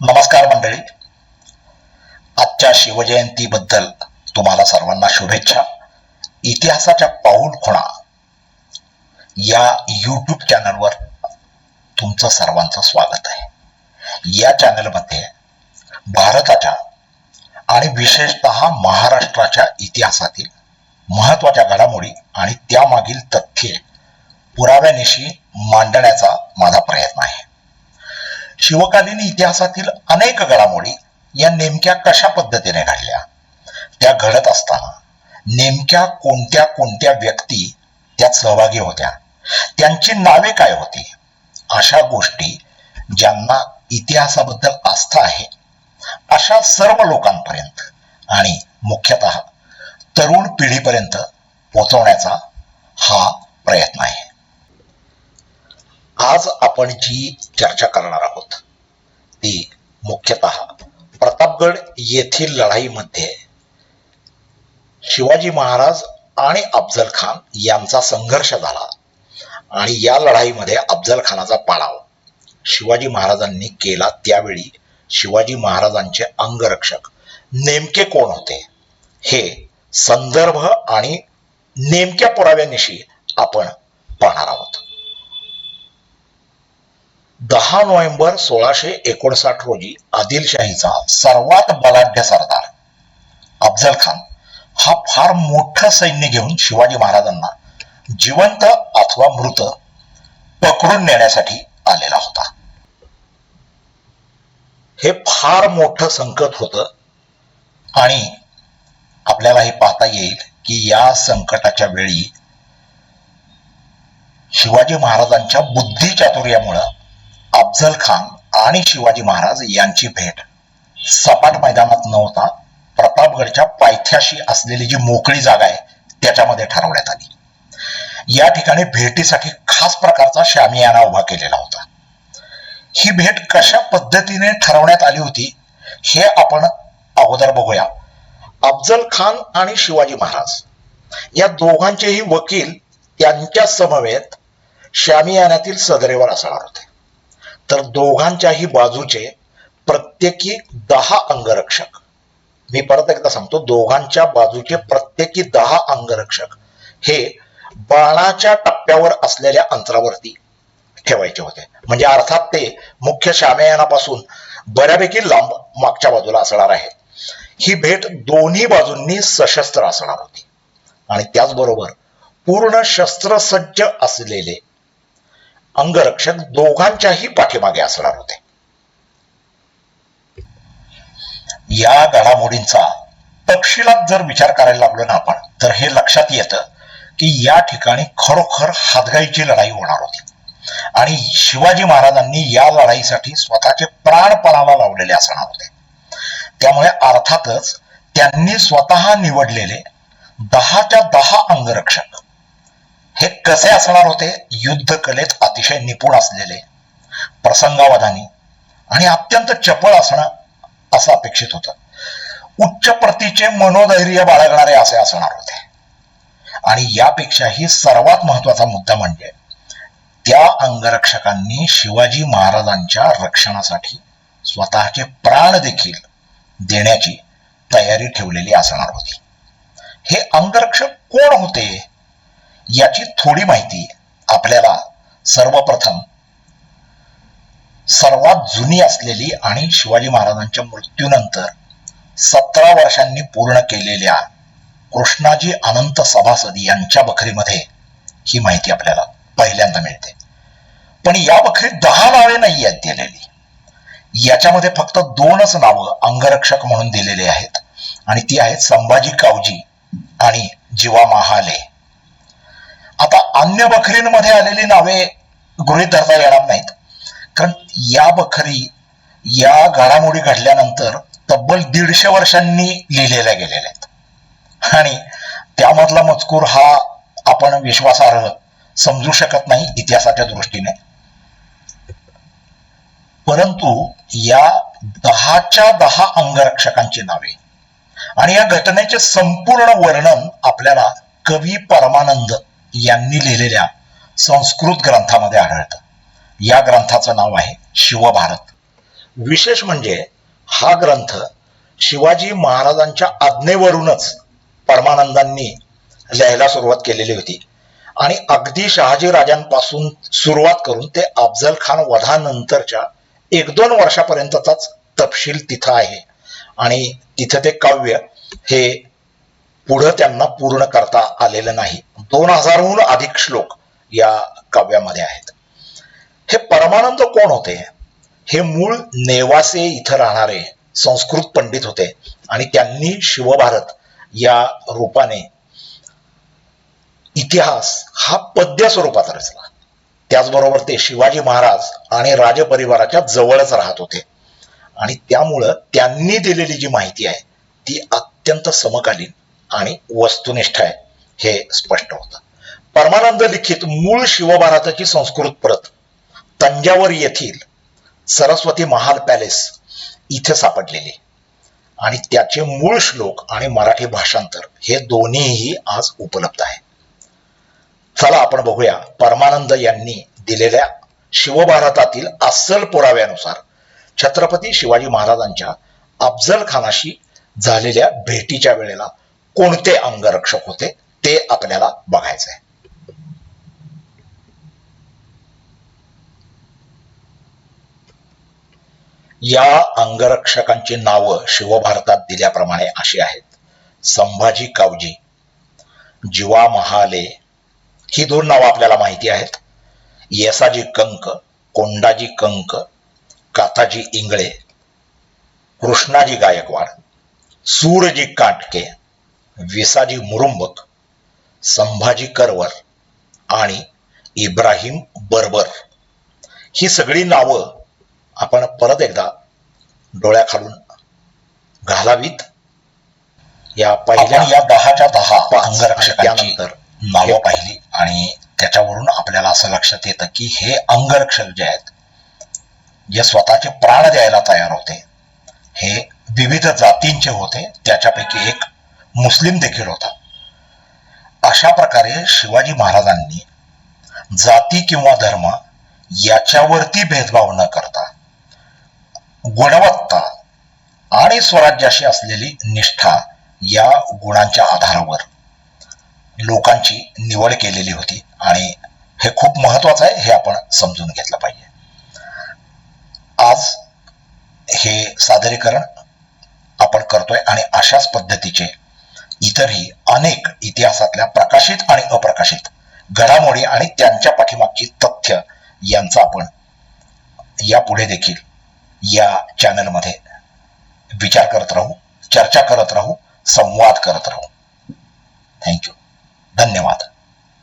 नमस्कार मंडळी. आजच्या शिवजयंतीबद्दल तुम्हाला सर्वांना शुभेच्छा. इतिहासाच्या पाऊलखुणा या यूट्यूब चॅनलवर तुमचं सर्वांचं स्वागत आहे. या चॅनलमध्ये भारताच्या आणि विशेषतः महाराष्ट्राच्या इतिहासातील महत्त्वाच्या घडामोडी आणि त्यामागील तथ्ये पुराव्यानिशी मांडण्याचा माझा प्रयत्न आहे. शिवकालीन इतिहासातील अनेक घडामोडी या नेमक्या कशा पद्धतीने घडल्या, त्या घडत असताना नेमक्या कोणत्या कोणत्या व्यक्ती त्यात सहभागी होत्या, त्यांची नावे काय होती, अशा गोष्टी ज्यांना इतिहासाबद्दल आस्था आहे अशा सर्व लोकांपर्यंत आणि मुख्यतः तरुण पिढीपर्यंत पोहोचवण्याचा हा प्रयत्न आहे. आज आपण जी चर्चा करणार आहोत ती मुख्यतः प्रतापगड येथील लढाईमध्ये शिवाजी महाराज आणि अफजल खान यांचा संघर्ष झाला आणि या लढाईमध्ये अफजल खानाचा पाडाव शिवाजी महाराजांनी केला. त्यावेळी शिवाजी महाराजांचे अंगरक्षक नेमके कोण होते हे संदर्भ आणि नेमक्या पुराव्यानिशी आपण पाहणार आहोत. 10 नोव्हेंबर 1659 रोजी आदिलशाहीचा सर्वात बलाढ्य सरदार अफजल खान हा फार मोठं सैन्य घेऊन शिवाजी महाराजांना जिवंत अथवा मृत पकडून नेण्यासाठी आलेला होता. हे फार मोठं संकट होतं आणि आपल्याला हे पाहता येईल की या संकटाच्या वेळी शिवाजी महाराजांच्या बुद्धिचातुर्यामुळं अफजल खान आणि शिवाजी महाराज यांची भेट सपाट मैदानात न होता प्रतापगडच्या पायथ्याशी असलेली जी मोकळी जागा आहे त्याच्यामध्ये ठरवण्यात आली. या ठिकाणी भेटीसाठी खास प्रकारचा शामियाना उभा केलेला होता. ही भेट कशा पद्धतीने ठरवण्यात आली होती हे आपण अगोदर बघूया. अफजल खान आणि शिवाजी महाराज या दोघांचेही वकील त्यांच्या समवेत शामियानातील सदरेवर असणार होते. तर दोघांच्याही बाजूचे प्रत्येकी 10 अंगरक्षक, मी परत एकदा सांगतो, दोघांच्या बाजूचे प्रत्येकी 10 अंगरक्षक हे बाणाच्या टप्प्यावर असलेल्या अंतरावरती ठेवायचे होते. म्हणजे अर्थात ते मुख्य शामियानापासून बऱ्यापैकी लांब मागच्या बाजूला असणार आहे. ही भेट दोन्ही बाजूंनी सशस्त्र असणार होती आणि त्याचबरोबर पूर्ण शस्त्रसज्ज असलेले अंगरक्षक दोघांच्याही पाठीमागे असणार होते. या घडामोडींचा तपशिलात जर विचार करायला लागलो ना आपण, तर हे लक्षात येतं की या ठिकाणी खरोखर हातगाईची लढाई होणार होती आणि शिवाजी महाराजांनी या लढाईसाठी स्वतःचे प्राण पणाला लावलेले असणार होते. त्यामुळे अर्थातच त्यांनी स्वतः निवडलेले 10च्या 10 अंगरक्षक हे कसे असणार होते? युद्ध कलेत अतिशय निपुण असलेले, प्रसंगावधानी आणि अत्यंत चपळ असणं असं अपेक्षित होतं. उच्च प्रतीचे मनोधैर्य बाळगणारे असे असणार होते. आणि यापेक्षाही सर्वात महत्वाचा मुद्दा म्हणजे त्या अंगरक्षकांनी शिवाजी महाराजांच्या रक्षणासाठी स्वतःचे प्राण देखील देण्याची तयारी ठेवलेली असणार होती. हे अंगरक्षक कोण होते याची थोडी माहिती आपल्याला सर्वप्रथम सर्वात जुनी असलेली आणि शिवाजी महाराजांच्या मृत्यूनंतर 17 वर्षांनी पूर्ण केलेल्या कृष्णाजी अनंत सभासद यांच्या बखरीमध्ये ही माहिती आपल्याला पहिल्यांदा मिळते. पण या बखरीत 10 नावे नाही आहेत दिलेली. याच्यामध्ये फक्त 2च नावं अंगरक्षक म्हणून दिलेली आहेत आणि ती आहेत संभाजी कावजी आणि जीवा महाले. आता अन्य बखरींमध्ये आलेली नावे गृहीत धरता येणार नाहीत, कारण या बखरी या घडामोडी घडल्यानंतर तब्बल 150 वर्षांनी लिहिलेल्या गेलेल्या आहेत आणि त्यामधला मजकूर हा आपण विश्वासार्ह समजू शकत नाही इतिहासाच्या दृष्टीने. परंतु या 10च्या 10 अंगरक्षकांची नावे आणि या घटनेचे संपूर्ण वर्णन आपल्याला कवी परमानंद यांनी लिहिलेल्या संस्कृत ग्रंथामध्ये आढळतं. या ग्रंथाचं नाव आहे शिवभारत. विशेष म्हणजे हा ग्रंथ शिवाजी महाराजांच्या आज्ञेवरूनच परमानंदांनी लिहायला सुरुवात केलेली होती आणि अगदी शहाजी राजांपासून सुरुवात करून ते अफजल खान वधानंतरच्या 1-2 वर्षापर्यंतचाच तपशील तिथं आहे आणि तिथे ते काव्य हे पुढं त्यांना पूर्ण करता आलेलं नाही. 2000हून अधिक श्लोक या काव्यामध्ये आहेत. हे परमानंद कोण होते? हे मूळ नेवासे इथं राहणारे संस्कृत पंडित होते आणि त्यांनी शिवभारत या रूपाने इतिहास हा पद्य स्वरूपात रचला. त्याचबरोबर ते शिवाजी महाराज आणि राजपरिवाराच्या जवळच राहत होते आणि त्यामुळं त्यांनी दिलेली जी माहिती आहे ती अत्यंत समकालीन आणि वस्तुनिष्ठ आहे हे स्पष्ट होतं. परमानंद लिखित मूळ शिवभारताची संस्कृत प्रत तंजावर येथील सरस्वती महाल पॅलेस इथे सापडलेली आणि त्याचे मूळ श्लोक आणि मराठी भाषांतर हे दोन्हीही आज उपलब्ध आहे. चला आपण बघूया परमानंद यांनी दिलेल्या शिवभारतातील अस्सल पुराव्यानुसार छत्रपती शिवाजी महाराजांच्या अफजल खानाशी झालेल्या भेटीच्या वेळेला कोणते अंगरक्षक होते ते आपल्याला बघायचे आहे. या अंगरक्षकांची नावं शिवभारतात दिल्याप्रमाणे अशी आहेत. संभाजी कावजी, जिवा महाले ही 2 नावं आपल्याला माहिती आहेत. येसाजी कंक, कोंडाजी कंक, काताजी इंगळे, कृष्णाजी गायकवाड, सूरजी काटके, विसाजी मुरुंबक, संभाजी करवर आणि इब्राहिम बर्बर ही सगळी नावं आपण परत एकदा डोळ्याखालून घालावीत. या पहिल्या या 10च्या 10 अंगरक्षकांनंतर नावं पाहिली आणि त्याच्यावरून आपल्याला असं लक्षात येतं की हे अंगरक्षक जे आहेत जे स्वतःचे प्राण द्यायला तयार होते हे विविध जातींचे होते. त्याच्यापैकी एक मुस्लिम देखील होता. अशा प्रकारे शिवाजी महाराजांनी जाती किंवा धर्म याच्यावरती भेदभाव न करता गुणवत्ता आणि स्वराज्याशी असलेली निष्ठा या गुणांच्या आधारावर लोकांची निवड केलेली होती आणि हे खूप महत्वाचं आहे हे आपण समजून घेतलं पाहिजे. आज हे सादरीकरण आपण करतोय आणि अशाच पद्धतीचे इतरही अनेक इतिहासातल्या प्रकाशित आणि अप्रकाशित घडामोडी आणि त्यांच्या पाठीमागची तथ्य यांचा आपण यापुढे देखील या चॅनलमध्ये विचार करत राहू, चर्चा करत राहू, संवाद करत राहू. थँक्यू.